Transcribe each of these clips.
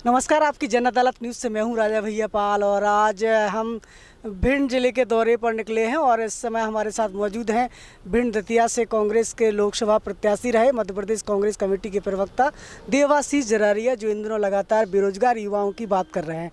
नमस्कार, आपकी जन अदालत न्यूज़ से मैं हूं राजा भैया पाल और आज हम भिंड जिले के दौरे पर निकले हैं और इस समय हमारे साथ मौजूद हैं भिंड दतिया से कांग्रेस के लोकसभा प्रत्याशी रहे मध्य प्रदेश कांग्रेस कमेटी के प्रवक्ता देवाशीष जरारिया, जो इन दिनों लगातार बेरोजगार युवाओं की बात कर रहे हैं।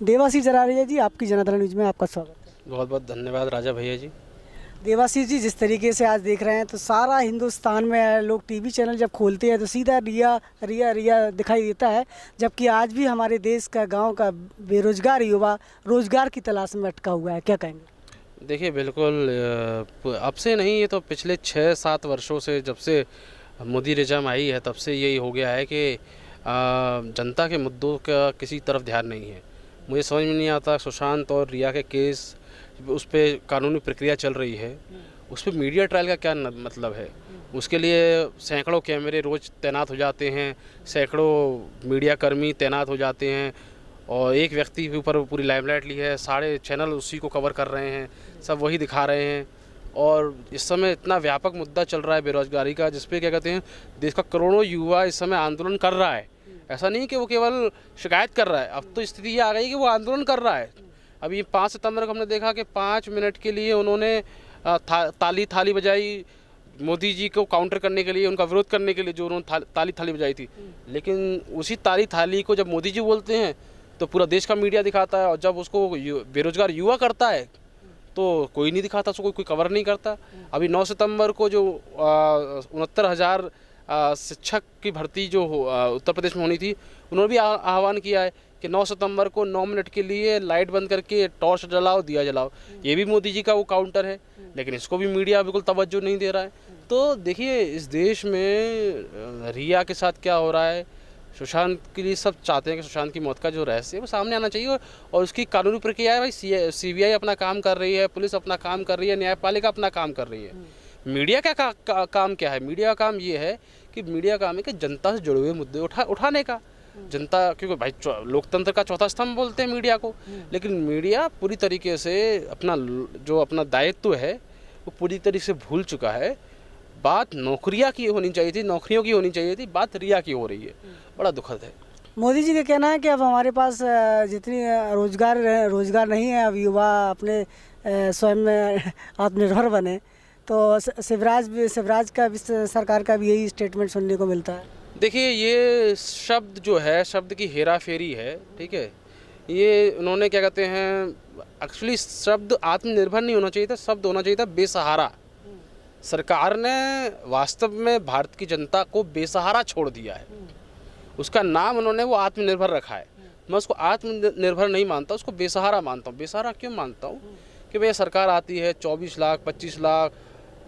देवाशीष जरारिया जी, आपकी जन अदालत न्यूज़ में आपका स्वागत है। बहुत बहुत धन्यवाद राजा भैया जी। देवाशीष जी, जिस तरीके से आज देख रहे हैं तो सारा हिंदुस्तान में लोग टीवी चैनल जब खोलते हैं तो सीधा रिया रिया रिया दिखाई देता है, जबकि आज भी हमारे देश का गांव का बेरोजगार युवा रोजगार की तलाश में अटका हुआ है, क्या कहेंगे? देखिए बिल्कुल अब से नहीं, ये तो पिछले 6-7 वर्षों से जब से मोदी रिजम आई है तब से यही हो गया है कि जनता के मुद्दों का किसी तरफ ध्यान नहीं है। मुझे समझ में नहीं आता, सुशांत और रिया के केस उस पर कानूनी प्रक्रिया चल रही है, उस पर मीडिया ट्रायल का क्या मतलब है? उसके लिए सैकड़ों कैमरे रोज़ तैनात हो जाते हैं, सैकड़ों मीडिया कर्मी तैनात हो जाते हैं और एक व्यक्ति के ऊपर पूरी लाइमलाइट ली है, सारे चैनल उसी को कवर कर रहे हैं, सब वही दिखा रहे हैं। और इस समय इतना व्यापक मुद्दा चल रहा है बेरोजगारी का, जिसपे क्या कहते हैं देश का करोड़ों युवा इस समय आंदोलन कर रहा है। ऐसा नहीं कि वो केवल शिकायत कर रहा है, अब तो स्थिति ये आ गई कि वो आंदोलन कर रहा है। अभी 5 सितंबर को हमने देखा कि 5 मिनट के लिए उन्होंने थाली बजाई मोदी जी को काउंटर करने के लिए, उनका विरोध करने के लिए, जो उन्होंने थाली बजाई थी। लेकिन उसी थाली को जब मोदी जी बोलते हैं तो पूरा देश का मीडिया दिखाता है, और जब उसको बेरोजगार युवा करता है तो कोई नहीं दिखाता, उसको कोई कवर नहीं करता। अभी 9 सितंबर को जो 69,000 शिक्षक की भर्ती जो उत्तर प्रदेश में होनी थी, उन्होंने भी आह्वान किया है कि 9 सितंबर को 9 मिनट के लिए लाइट बंद करके टॉर्च जलाओ, दिया जलाओ। ये भी मोदी जी का वो काउंटर है, लेकिन इसको भी मीडिया बिल्कुल तवज्जो नहीं दे रहा है। तो देखिए इस देश में रिया के साथ क्या हो रहा है, सुशांत के लिए सब चाहते हैं कि सुशांत की मौत का जो रहस्य है वो सामने आना चाहिए, और उसकी कानूनी प्रक्रिया है। भाई CBI अपना काम कर रही है, पुलिस अपना काम कर रही है, न्यायपालिका अपना काम कर रही है। मीडिया का काम क्या है? मीडिया का काम ये है कि मीडिया काम है कि जनता से जुड़े हुए मुद्दे उठाने का। जनता, क्योंकि भाई लोकतंत्र का चौथा स्तंभ बोलते हैं मीडिया को, लेकिन मीडिया पूरी तरीके से अपना दायित्व है वो पूरी तरीके से भूल चुका है। बात नौकरियों की होनी चाहिए थी, बात रिया की हो रही है। बड़ा दुखद है। मोदी जी का कहना है कि अब हमारे पास जितनी रोजगार नहीं है, अब युवा अपने स्वयं में आत्मनिर्भर बने। तो शिवराज का भी, सरकार का भी यही स्टेटमेंट सुनने को मिलता है। देखिए ये शब्द जो है, शब्द की हेरा फेरी है, ठीक है। ये उन्होंने क्या कहते हैं, एक्चुअली शब्द आत्मनिर्भर नहीं होना चाहिए था, शब्द होना चाहिए था बेसहारा। सरकार ने वास्तव में भारत की जनता को बेसहारा छोड़ दिया है, उसका नाम उन्होंने वो आत्मनिर्भर रखा है। मैं उसको आत्मनिर्भर नहीं मानता, उसको बेसहारा मानता हूँ। बेसहारा क्यों मानता हूँ कि भैया सरकार आती है 24 लाख 25 लाख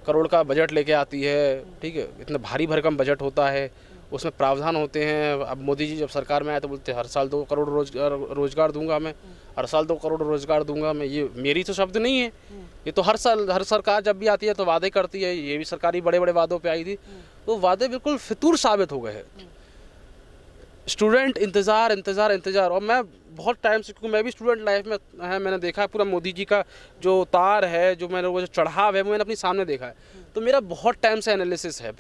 करोड़ का बजट लेके आती है, ठीक है। इतना भारी भरकम बजट होता है, उसमें प्रावधान होते हैं। अब मोदी जी जब सरकार में आए तो बोलते हर साल 2 करोड़ रोजगार दूंगा मैं, हर साल 2 करोड़ रोजगार दूंगा मैं। ये मेरी तो शब्द नहीं है, ये तो हर सरकार जब भी आती है तो वादे करती है। ये भी सरकारी बड़े बड़े वादों पे आई थी, वो वादे बिल्कुल फितूर साबित हो गए हैं। स्टूडेंट इंतज़ार, और मैं बहुत टाइम से, क्योंकि मैं भी स्टूडेंट लाइफ में है, मैंने देखा है पूरा मोदी जी का जो उतार है, जो मैंने वो जो चढ़ाव है, वो मैंने अपने सामने देखा है। तो मेरा बहुत टाइम से एनालिसिस है,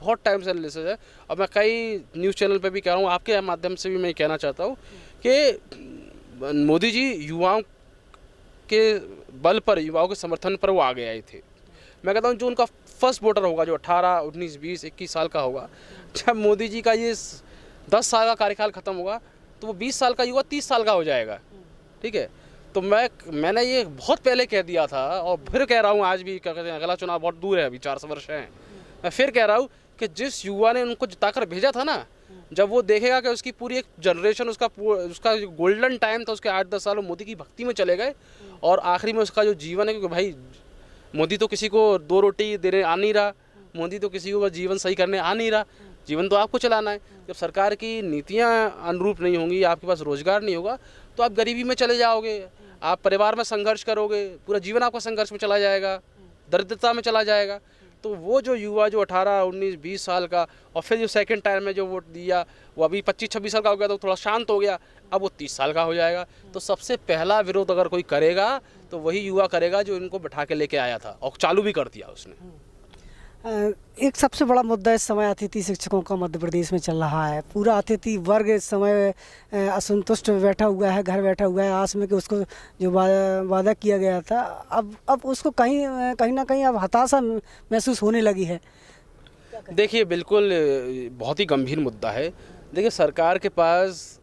और मैं कई न्यूज़ चैनल पे भी कह रहा हूँ, आपके माध्यम से भी मैं कहना चाहता हूँ कि मोदी जी युवाओं के बल पर, युवाओं के समर्थन पर वो आगे आए थे। मैं कहता हूँ जो उनका फर्स्ट वोटर होगा, जो 18, 19, 20, 21 साल का होगा, जब मोदी जी का ये 10 साल का कार्यकाल खत्म होगा तो वो 20 साल का युवा 30 साल का हो जाएगा, ठीक है। तो मैंने ये बहुत पहले कह दिया था, और फिर कह रहा हूँ आज भी, क्या कहते हैं, अगला चुनाव बहुत दूर है, अभी 400 वर्ष हैं। मैं फिर कह रहा हूँ कि जिस युवा ने उनको जिताकर भेजा था ना, जब वो देखेगा कि उसकी पूरी एक जनरेशन, उसका गोल्डन टाइम था, उसके 8-10 साल मोदी की भक्ति में चले गए, और आखिरी में उसका जो जीवन है, क्योंकि भाई मोदी तो किसी को 2 रोटी देने आ नहीं रहा, मोदी तो किसी को जीवन सही करने आ नहीं रहा, जीवन तो आपको चलाना है। जब सरकार की नीतियां अनुरूप नहीं होंगी, आपके पास रोजगार नहीं होगा, तो आप गरीबी में चले जाओगे, आप परिवार में संघर्ष करोगे, पूरा जीवन आपका संघर्ष में चला जाएगा, दरिद्रता में चला जाएगा। तो वो जो युवा जो 18, 19, 20 साल का, और फिर जो सेकंड टाइम में जो वोट दिया वो अभी 25-26 साल का हो गया, तो थोड़ा शांत हो गया, अब वो 30 साल का हो जाएगा। तो सबसे पहला विरोध अगर कोई करेगा तो वही युवा करेगा जो इनको बैठा के लेके आया था, और चालू भी कर दिया उसने। एक सबसे बड़ा मुद्दा इस समय अतिथि शिक्षकों का मध्य प्रदेश में चल रहा है। पूरा अतिथि वर्ग इस समय असंतुष्ट बैठा हुआ है, घर बैठा हुआ है आस में कि उसको जो वादा किया गया था अब उसको कहीं ना कहीं अब हताशा महसूस होने लगी है। देखिए बिल्कुल बहुत ही गंभीर मुद्दा है। देखिए सरकार के पास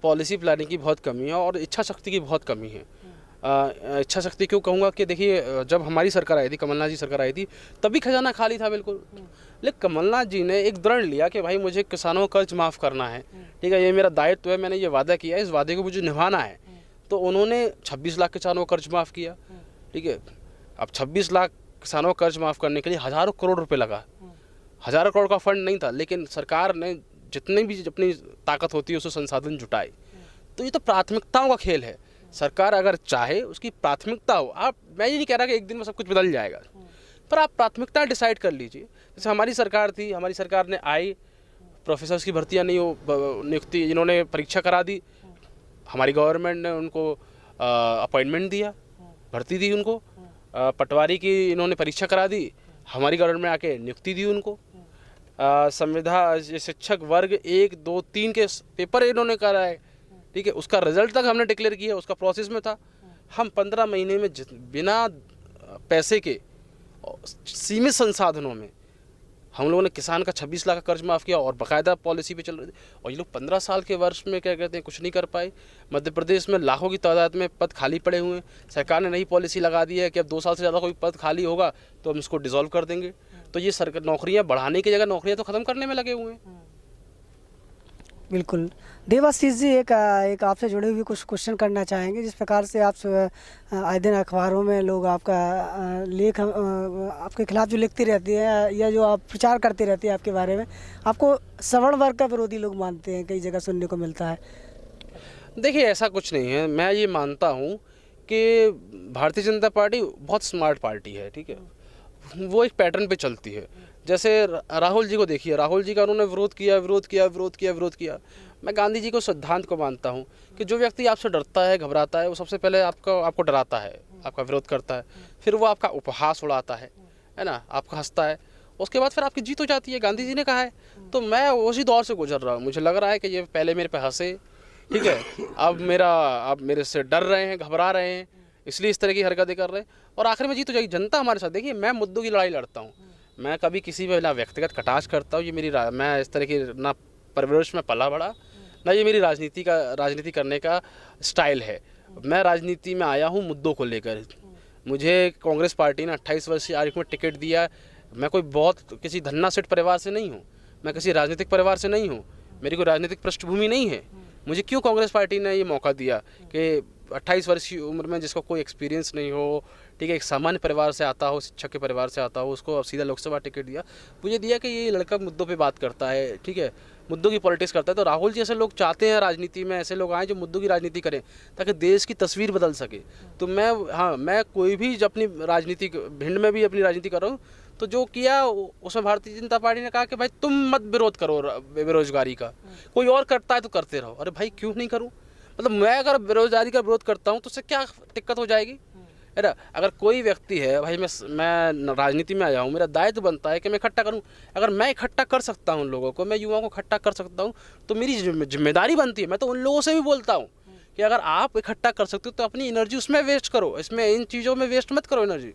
पॉलिसी प्लानिंग की बहुत कमी है और इच्छा शक्ति की बहुत कमी है। इच्छा शक्ति क्यों कहूँगा कि देखिए जब हमारी सरकार आई थी, कमलनाथ जी सरकार आई थी, तभी खजाना खाली था बिल्कुल। लेकिन कमलनाथ जी ने एक दृढ़ लिया कि भाई मुझे किसानों का कर्ज माफ़ करना है, ठीक है, ये मेरा दायित्व है, मैंने ये वादा किया है, इस वादे को मुझे निभाना है। तो उन्होंने 26 लाख किसानों का कर्ज माफ़ किया, ठीक है। अब 26 लाख किसानों का कर्ज माफ़ करने के लिए हज़ारों करोड़ रुपये लगा। हज़ारों करोड़ का फंड नहीं था, लेकिन सरकार ने जितनी भी अपनी ताकत होती है उससे संसाधन जुटाए। तो ये तो प्राथमिकताओं का खेल है। सरकार अगर चाहे, उसकी प्राथमिकता हो, मैं ये नहीं कह रहा कि एक दिन में सब कुछ बदल जाएगा, पर आप प्राथमिकता डिसाइड कर लीजिए। जैसे हमारी सरकार थी, हमारी सरकार ने आई, प्रोफेसर्स की भर्तियां नहीं हो, नियुक्ति इन्होंने परीक्षा करा दी, हमारी गवर्नमेंट ने उनको अपॉइंटमेंट दिया, भर्ती दी उनको। पटवारी की इन्होंने परीक्षा करा दी, हमारी गवर्नमेंट में आके नियुक्ति दी उनको। संविदा शिक्षक वर्ग 1, 2, 3 के पेपर इन्होंने कराए, ठीक है, उसका रिजल्ट तक हमने डिक्लेयर किया, उसका प्रोसेस में था। हम 15 महीने में बिना पैसे के सीमित संसाधनों में हम लोगों ने किसान का 26 लाख का कर्ज माफ़ किया और बाकायदा पॉलिसी पे चल रहे थे। और ये लोग 15 साल के वर्ष में क्या कहते हैं, कुछ नहीं कर पाए। मध्य प्रदेश में लाखों की तादाद में पद खाली पड़े हुए हैं। सरकार ने नई पॉलिसी लगा दी है कि अब 2 साल से ज़्यादा कोई पद खाली होगा तो हम इसको डिसॉल्व कर देंगे। तो ये सरकार नौकरियाँ बढ़ाने की जगह नौकरियाँ तो ख़त्म करने में लगे हुए हैं। बिल्कुल। देवाशीष जी, एक आपसे जुड़े हुए कुछ क्वेश्चन करना चाहेंगे। जिस प्रकार से आप आए दिन अखबारों में लोग आपका लेख आपके खिलाफ जो लिखते रहते हैं या जो आप प्रचार करते रहते हैं आपके बारे में, आपको सवर्ण वर्ग का विरोधी लोग मानते हैं, कई जगह सुनने को मिलता है। देखिए ऐसा कुछ नहीं है। मैं ये मानता हूँ कि भारतीय जनता पार्टी बहुत स्मार्ट पार्टी है, ठीक है, वो एक पैटर्न पे चलती है। जैसे राहुल जी को देखिए, राहुल जी का उन्होंने विरोध किया। मैं गांधी जी को सिद्धांत को मानता हूँ कि जो व्यक्ति आपसे डरता है, घबराता है, वो सबसे पहले आपको डराता है, आपका विरोध करता है, फिर वो आपका उपहास उड़ाता है ना, आपका हंसता है, उसके बाद फिर आपकी जीत हो जाती है। गांधी जी ने कहा है। तो मैं उसी दौर से गुजर रहा हूँ। मुझे लग रहा है कि ये पहले मेरे पे हंसे, ठीक है, अब मेरे से डर रहे हैं, घबरा रहे हैं, इसलिए इस तरह की हरकतें कर रहे हैं और आखिर में जीत हो जाएगी। जनता हमारे साथ। देखिए मैं मुद्दों की लड़ाई लड़ता हूँ, मैं कभी किसी पे ना व्यक्तिगत कटाक्ष करता हूँ। ये मेरी मैं इस तरह की ना परवरिश में पला बड़ा, ना ये मेरी राजनीति करने का स्टाइल है। मैं राजनीति में आया हूँ मुद्दों को लेकर। मुझे कांग्रेस पार्टी ने 28 वर्षीय आयु में टिकट दिया। मैं कोई बहुत किसी धन्ना सेठ परिवार से नहीं हूँ, मैं किसी राजनीतिक परिवार से नहीं हूँ, मेरी कोई राजनीतिक पृष्ठभूमि नहीं है। मुझे क्यों कांग्रेस पार्टी ने ये मौका दिया कि 28 वर्ष की उम्र में जिसको कोई एक्सपीरियंस नहीं हो, ठीक है, एक सामान्य परिवार से आता हो, शिक्षक के परिवार से आता हो, उसको सीधा लोकसभा टिकट दिया। मुझे दिया कि ये लड़का मुद्दों पे बात करता है, ठीक है, मुद्दों की पॉलिटिक्स करता है। तो राहुल जी ऐसे लोग चाहते हैं राजनीति में, ऐसे लोग आए जो मुद्दों की राजनीति करें ताकि देश की तस्वीर बदल सके। तो मैं कोई भी जब अपनी राजनीति भिंड में भी अपनी राजनीति कर रहा हूँ तो जो किया उसमें भारतीय जनता पार्टी ने कहा कि भाई तुम मत विरोध करो बेरोजगारी का, कोई और करता है तो करते रहो। अरे भाई क्यों नहीं करूँ? मतलब मैं अगर बेरोजगारी का विरोध करता हूँ तो उससे क्या दिक्कत हो जाएगी, है ना? अगर कोई व्यक्ति है, भाई मैं राजनीति में आया हूँ, मेरा दायित्व बनता है कि मैं इकट्ठा करूँ। अगर मैं इकट्ठा कर सकता हूँ लोगों को, मैं युवाओं को इकट्ठा कर सकता हूँ, तो मेरी जिम्मेदारी बनती है। मैं तो उन लोगों से भी बोलता हूँ कि अगर आप इकट्ठा कर सकते हो तो अपनी एनर्जी उसमें वेस्ट करो, इसमें इन चीज़ों में वेस्ट मत करो एनर्जी।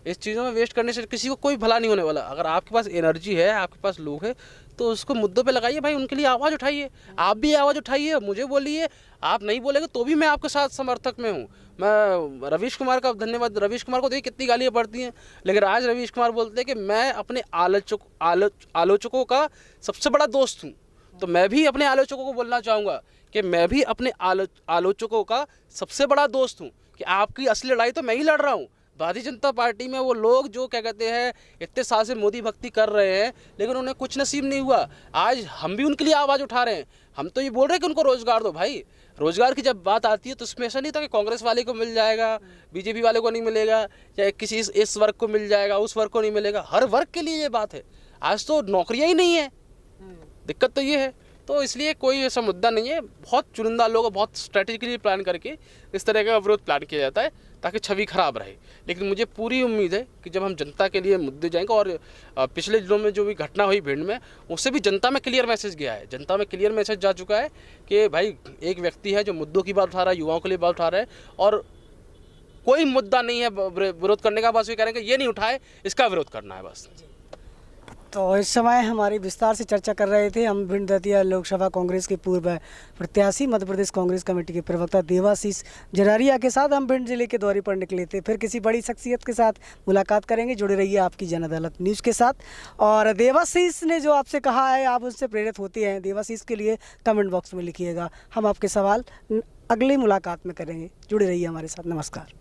इस चीज़ों में वेस्ट करने से किसी को कोई भला नहीं होने वाला। अगर आपके पास एनर्जी है, आपके पास लोग हैं, तो उसको मुद्दों पे लगाइए भाई, उनके लिए आवाज़ उठाइए। आप भी आवाज़ उठाइए, मुझे बोलिए। आप नहीं बोलेंगे तो भी मैं आपके साथ समर्थक में हूँ। मैं रवीश कुमार का धन्यवाद, रवीश कुमार को देखिए कितनी गालियाँ पड़ती हैं, लेकिन आज रवीश कुमार बोलते हैं कि मैं अपने आलोचकों का सबसे बड़ा दोस्त हूँ। तो मैं भी अपने आलोचकों को बोलना चाहूँगा कि मैं भी अपने आलोचकों का सबसे बड़ा दोस्त हूँ कि आपकी असली लड़ाई तो मैं ही लड़ रहा हूँ। भारतीय जनता पार्टी में वो लोग जो क्या कहते हैं इतने साल से मोदी भक्ति कर रहे हैं लेकिन उन्हें कुछ नसीब नहीं हुआ, आज हम भी उनके लिए आवाज़ उठा रहे हैं। हम तो ये बोल रहे हैं कि उनको रोज़गार दो। भाई रोज़गार की जब बात आती है तो उसमें ऐसा नहीं था कि कांग्रेस वाले को मिल जाएगा, बीजेपी वाले को नहीं मिलेगा, या किसी इस वर्ग को मिल जाएगा, उस वर्ग को नहीं मिलेगा। हर वर्ग के लिए ये बात है। आज तो नौकरियाँ ही नहीं है, दिक्कत तो ये है। तो इसलिए कोई ऐसा मुद्दा नहीं है। बहुत चुनिंदा लोग बहुत स्ट्रेटेजिकली प्लान करके इस तरह का अवरोध प्लान किया जाता है ताकि छवि खराब रहे। लेकिन मुझे पूरी उम्मीद है कि जब हम जनता के लिए मुद्दे जाएंगे, और पिछले दिनों में जो भी घटना हुई भिंड में, उससे भी जनता में क्लियर मैसेज गया है, जनता में क्लियर मैसेज जा चुका है कि भाई एक व्यक्ति है जो मुद्दों की बात उठा रहा है, युवाओं के लिए बात उठा रहा है, और कोई मुद्दा नहीं है विरोध करने का, बस ये कह रहे हैं कि ये नहीं उठाए, इसका विरोध करना है बस। तो इस समय हमारी विस्तार से चर्चा कर रहे थे हम भिंड दतिया लोकसभा कांग्रेस के पूर्व प्रत्याशी, मध्य प्रदेश कांग्रेस कमेटी के प्रवक्ता देवाशीष जरारिया के साथ हम भिंड जिले के दौरे पर निकले थे। फिर किसी बड़ी शख्सियत के साथ मुलाकात करेंगे। जुड़े रहिए आपकी जन अदालत न्यूज़ के साथ। और देवाशीष ने जो आपसे कहा है, आप उससे प्रेरित होते हैं, देवाशीष के लिए कमेंट बॉक्स में लिखिएगा। हम आपके सवाल अगली मुलाकात में करेंगे। जुड़े रहिए हमारे साथ। नमस्कार।